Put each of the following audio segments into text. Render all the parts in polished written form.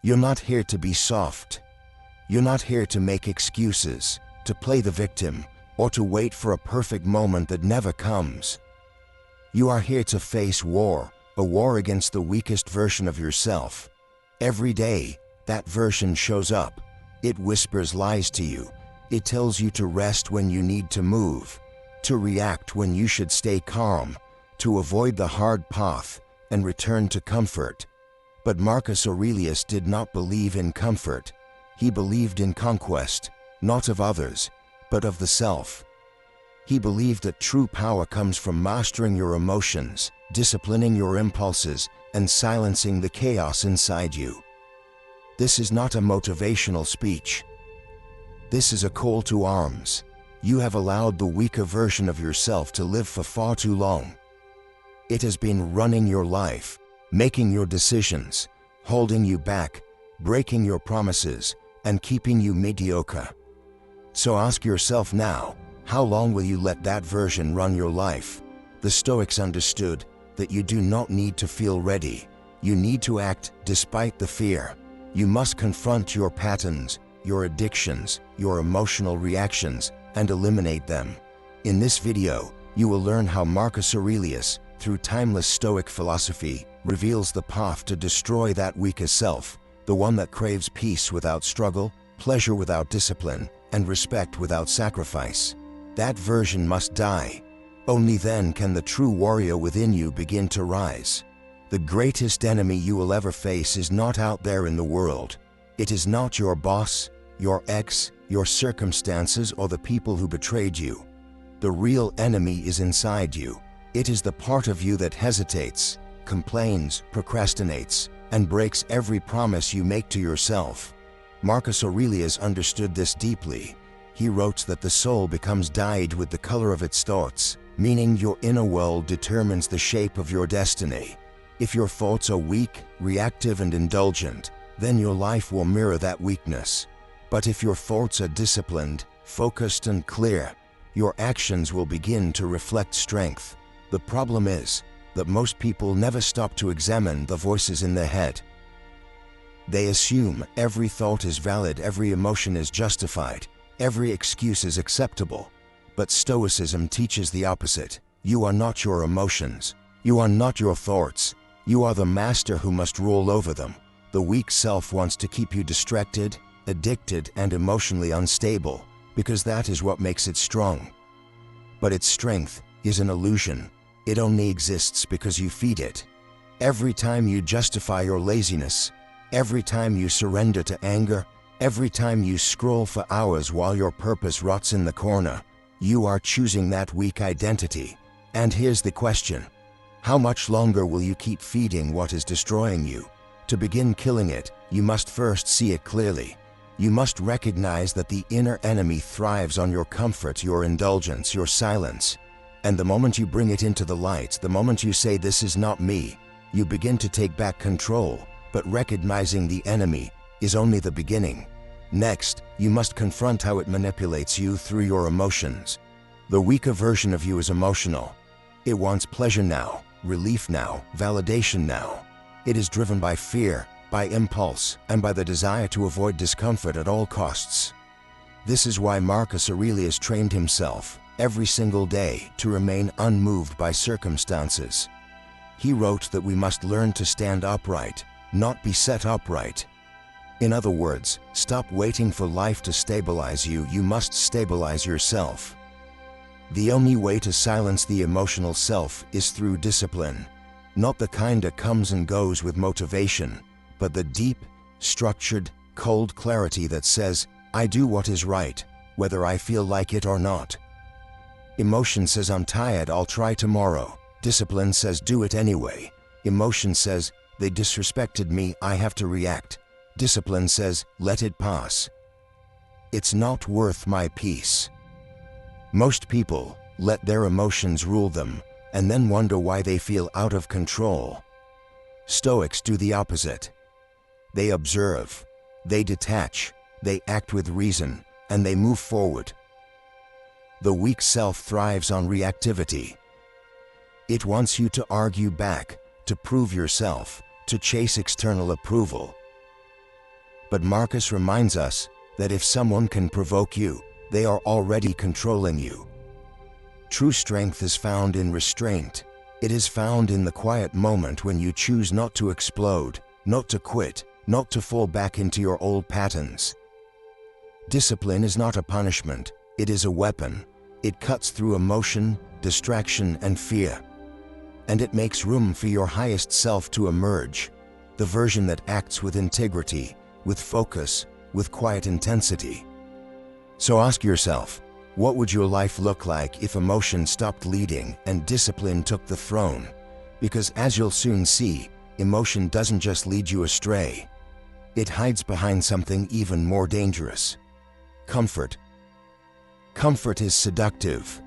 You're not here to be soft. You're not here to make excuses, to play the victim, or to wait for a perfect moment that never comes. You are here to face war, a war against the weakest version of yourself. Every day, that version shows up. It whispers lies to you. It tells you to rest when you need to move, to react when you should stay calm, to avoid the hard path and return to comfort. But Marcus Aurelius did not believe in comfort. He believed in conquest, not of others, but of the self. He believed that true power comes from mastering your emotions, disciplining your impulses, and silencing the chaos inside you. This is not a motivational speech. This is a call to arms. You have allowed the weaker version of yourself to live for far too long. It has been running your life, making your decisions, holding you back, breaking your promises, and keeping you mediocre. So ask yourself now, how long will you let that version run your life? The Stoics understood that you do not need to feel ready. You need to act despite the fear. You must confront your patterns, your addictions, your emotional reactions, and eliminate them. In this video, you will learn how Marcus Aurelius, through timeless Stoic philosophy, reveals the path to destroy that weaker self, the one that craves peace without struggle, pleasure without discipline, and respect without sacrifice. That version must die. Only then can the true warrior within you begin to rise. The greatest enemy you will ever face is not out there in the world. It is not your boss, your ex, your circumstances, or the people who betrayed you. The real enemy is inside you. It is the part of you that hesitates, complains, procrastinates, and breaks every promise you make to yourself. Marcus Aurelius understood this deeply. He wrote that the soul becomes dyed with the color of its thoughts, meaning your inner world determines the shape of your destiny. If your thoughts are weak, reactive, and indulgent, then your life will mirror that weakness. But if your thoughts are disciplined, focused, and clear, your actions will begin to reflect strength. The problem is that most people never stop to examine the voices in their head. They assume every thought is valid, every emotion is justified, every excuse is acceptable. But Stoicism teaches the opposite. You are not your emotions. You are not your thoughts. You are the master who must rule over them. The weak self wants to keep you distracted, addicted, and emotionally unstable, because that is what makes it strong. But its strength is an illusion. It only exists because you feed it. Every time you justify your laziness, every time you surrender to anger, every time you scroll for hours while your purpose rots in the corner, you are choosing that weak identity. And here's the question: how much longer will you keep feeding what is destroying you? To begin killing it, you must first see it clearly. You must recognize that the inner enemy thrives on your comfort, your indulgence, your silence. And the moment you bring it into the light, the moment you say, "This is not me," you begin to take back control. But recognizing the enemy is only the beginning. Next, you must confront how it manipulates you through your emotions. The weaker version of you is emotional. It wants pleasure now, relief now, validation now. It is driven by fear, by impulse, and by the desire to avoid discomfort at all costs. This is why Marcus Aurelius trained himself every single day to remain unmoved by circumstances. He wrote that we must learn to stand upright, not be set upright. In other words, stop waiting for life to stabilize you. You must stabilize yourself. The only way to silence the emotional self is through discipline. Not the kind that comes and goes with motivation, but the deep, structured, cold clarity that says, "I do what is right, whether I feel like it or not." Emotion says, "I'm tired, I'll try tomorrow." Discipline says, "Do it anyway." Emotion says, "They disrespected me, I have to react." Discipline says, "Let it pass. It's not worth my peace." Most people let their emotions rule them and then wonder why they feel out of control. Stoics do the opposite. They observe, they detach, they act with reason, and they move forward. The weak self thrives on reactivity. It wants you to argue back, to prove yourself, to chase external approval. But Marcus reminds us that if someone can provoke you, they are already controlling you. True strength is found in restraint. It is found in the quiet moment when you choose not to explode, not to quit, not to fall back into your old patterns. Discipline is not a punishment, it is a weapon. It cuts through emotion, distraction, and fear. And it makes room for your highest self to emerge, the version that acts with integrity, with focus, with quiet intensity. So ask yourself, what would your life look like if emotion stopped leading and discipline took the throne? Because as you'll soon see, emotion doesn't just lead you astray. It hides behind something even more dangerous. Comfort. Comfort is seductive.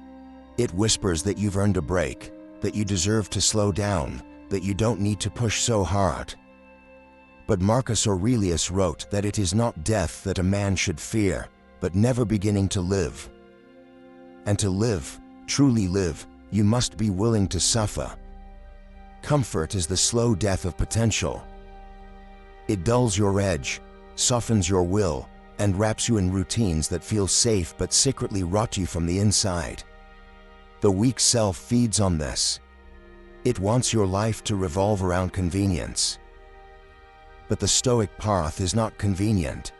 It whispers that you've earned a break, that you deserve to slow down, that you don't need to push so hard. But Marcus Aurelius wrote that it is not death that a man should fear, but never beginning to live. And to live, truly live, you must be willing to suffer. Comfort is the slow death of potential. It dulls your edge, softens your will, and wraps you in routines that feel safe but secretly rot you from the inside. The weak self feeds on this. It wants your life to revolve around convenience. But the Stoic path is not convenient.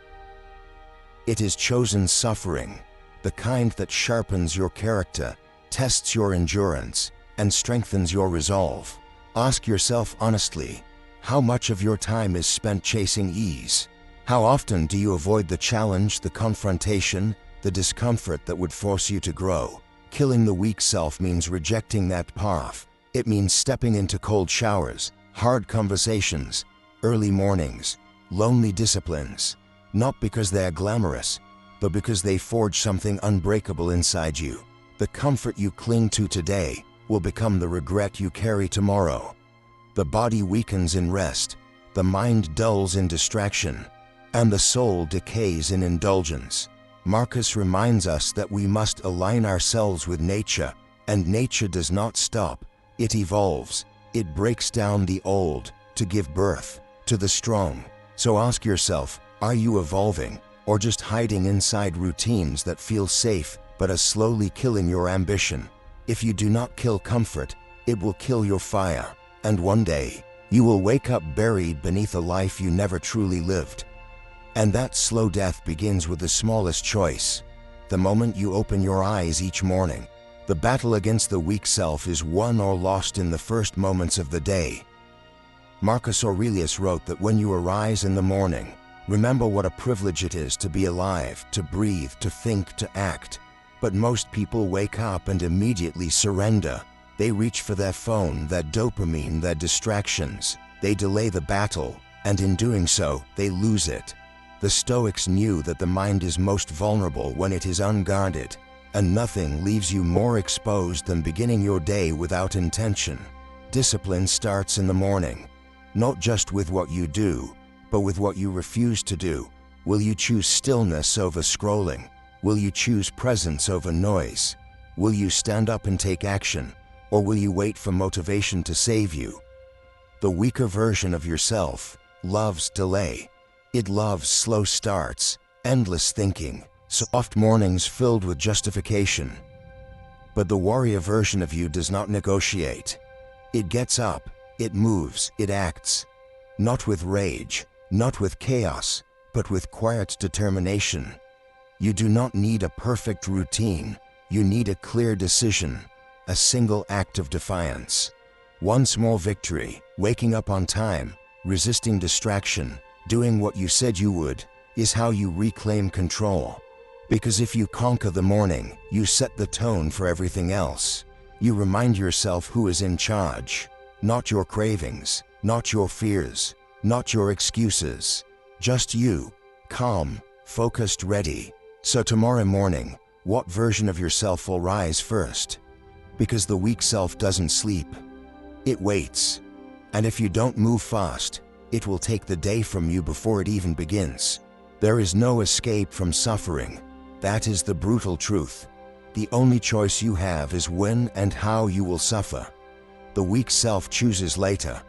It is chosen suffering, the kind that sharpens your character, tests your endurance, and strengthens your resolve. Ask yourself honestly, how much of your time is spent chasing ease? How often do you avoid the challenge, the confrontation, the discomfort that would force you to grow? Killing the weak self means rejecting that path. It means stepping into cold showers, hard conversations, early mornings, lonely disciplines, not because they are glamorous, but because they forge something unbreakable inside you. The comfort you cling to today will become the regret you carry tomorrow. The body weakens in rest, the mind dulls in distraction, and the soul decays in indulgence. Marcus reminds us that we must align ourselves with nature, and nature does not stop, it evolves, it breaks down the old to give birth to the strong. So ask yourself, are you evolving, or just hiding inside routines that feel safe but are slowly killing your ambition? If you do not kill comfort, it will kill your fire, and one day, you will wake up buried beneath a life you never truly lived. And that slow death begins with the smallest choice. The moment you open your eyes each morning, the battle against the weak self is won or lost in the first moments of the day. Marcus Aurelius wrote that when you arise in the morning, remember what a privilege it is to be alive, to breathe, to think, to act. But most people wake up and immediately surrender. They reach for their phone, their dopamine, their distractions. They delay the battle, and in doing so, they lose it. The Stoics knew that the mind is most vulnerable when it is unguarded, and nothing leaves you more exposed than beginning your day without intention. Discipline starts in the morning, not just with what you do, but with what you refuse to do. Will you choose stillness over scrolling? Will you choose presence over noise? Will you stand up and take action, or will you wait for motivation to save you? The weaker version of yourself loves delay. It loves slow starts, endless thinking, soft mornings filled with justification. But the warrior version of you does not negotiate. It gets up, it moves, it acts. Not with rage, not with chaos, but with quiet determination. You do not need a perfect routine, you need a clear decision, a single act of defiance. One small victory, waking up on time, resisting distraction, doing what you said you would, is how you reclaim control. Because if you conquer the morning, you set the tone for everything else. You remind yourself who is in charge. Not your cravings, not your fears, not your excuses. Just you, calm, focused, ready. So tomorrow morning, what version of yourself will rise first? Because the weak self doesn't sleep. It waits. And if you don't move fast, it will take the day from you before it even begins. There is no escape from suffering. That is the brutal truth. The only choice you have is when and how you will suffer. The weak self chooses later.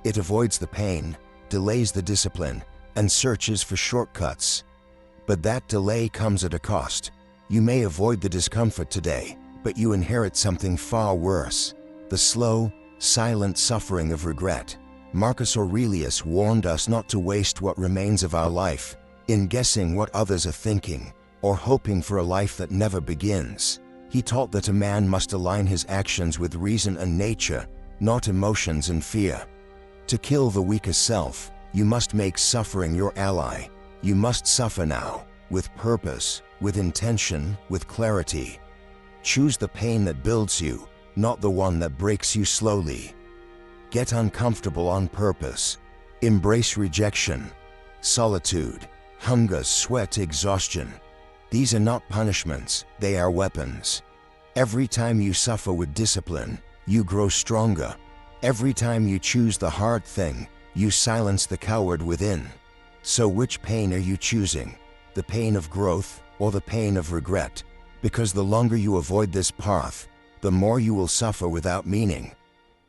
It avoids the pain, delays the discipline, and searches for shortcuts. But that delay comes at a cost. You may avoid the discomfort today, but you inherit something far worse: the slow, silent suffering of regret. Marcus Aurelius warned us not to waste what remains of our life in guessing what others are thinking or hoping for a life that never begins. He taught that a man must align his actions with reason and nature, not emotions and fear. To kill the weaker self, you must make suffering your ally. You must suffer now, with purpose, with intention, with clarity. Choose the pain that builds you, not the one that breaks you slowly. Get uncomfortable on purpose. Embrace rejection, solitude, hunger, sweat, exhaustion. These are not punishments, they are weapons. Every time you suffer with discipline, you grow stronger. Every time you choose the hard thing, you silence the coward within. So which pain are you choosing? The pain of growth or the pain of regret? Because the longer you avoid this path, the more you will suffer without meaning.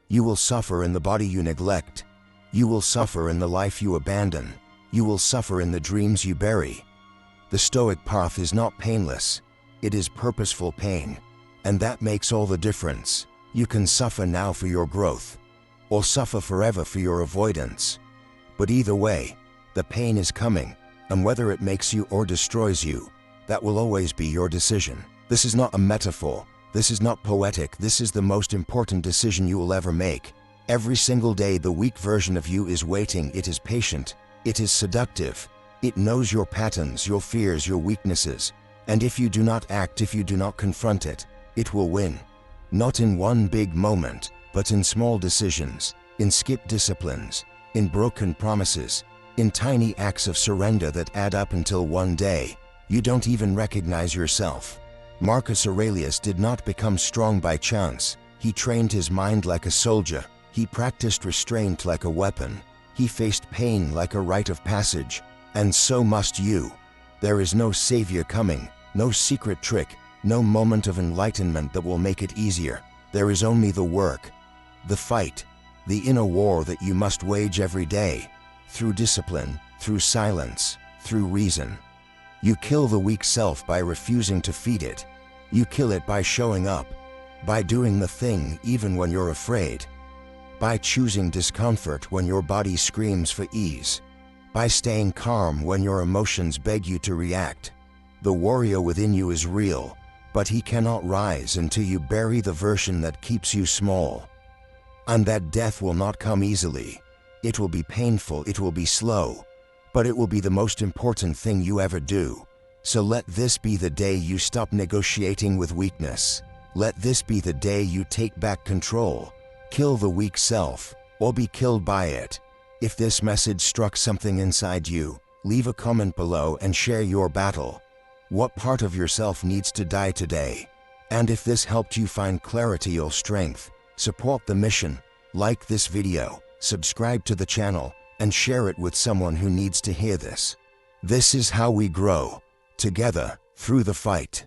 You will suffer in the body you neglect. You will suffer in the life you abandon. You will suffer in the dreams you bury. The Stoic path is not painless. It is purposeful pain. And that makes all the difference. You can suffer now for your growth, or suffer forever for your avoidance. But either way, the pain is coming, and whether it makes you or destroys you, that will always be your decision. This is not a metaphor. This is not poetic. This is the most important decision you will ever make. Every single day, the weak version of you is waiting. It is patient. It is seductive. It knows your patterns, your fears, your weaknesses. And if you do not act, if you do not confront it, it will win. Not in one big moment, but in small decisions, in skipped disciplines, in broken promises, in tiny acts of surrender that add up until one day, you don't even recognize yourself. Marcus Aurelius did not become strong by chance. He trained his mind like a soldier. He practiced restraint like a weapon. He faced pain like a rite of passage. And so must you. There is no savior coming, no secret trick, no moment of enlightenment that will make it easier. There is only the work, the fight, the inner war that you must wage every day, through discipline, through silence, through reason. You kill the weak self by refusing to feed it. You kill it by showing up, by doing the thing even when you're afraid, by choosing discomfort when your body screams for ease, by staying calm when your emotions beg you to react. The warrior within you is real, but he cannot rise until you bury the version that keeps you small. And that death will not come easily. It will be painful, it will be slow, but it will be the most important thing you ever do. So let this be the day you stop negotiating with weakness. Let this be the day you take back control. Kill the weak self, or be killed by it. If this message struck something inside you, leave a comment below and share your battle. What part of yourself needs to die today? And if this helped you find clarity or strength, support the mission, like this video, subscribe to the channel, and share it with someone who needs to hear this. This is how we grow, together, through the fight.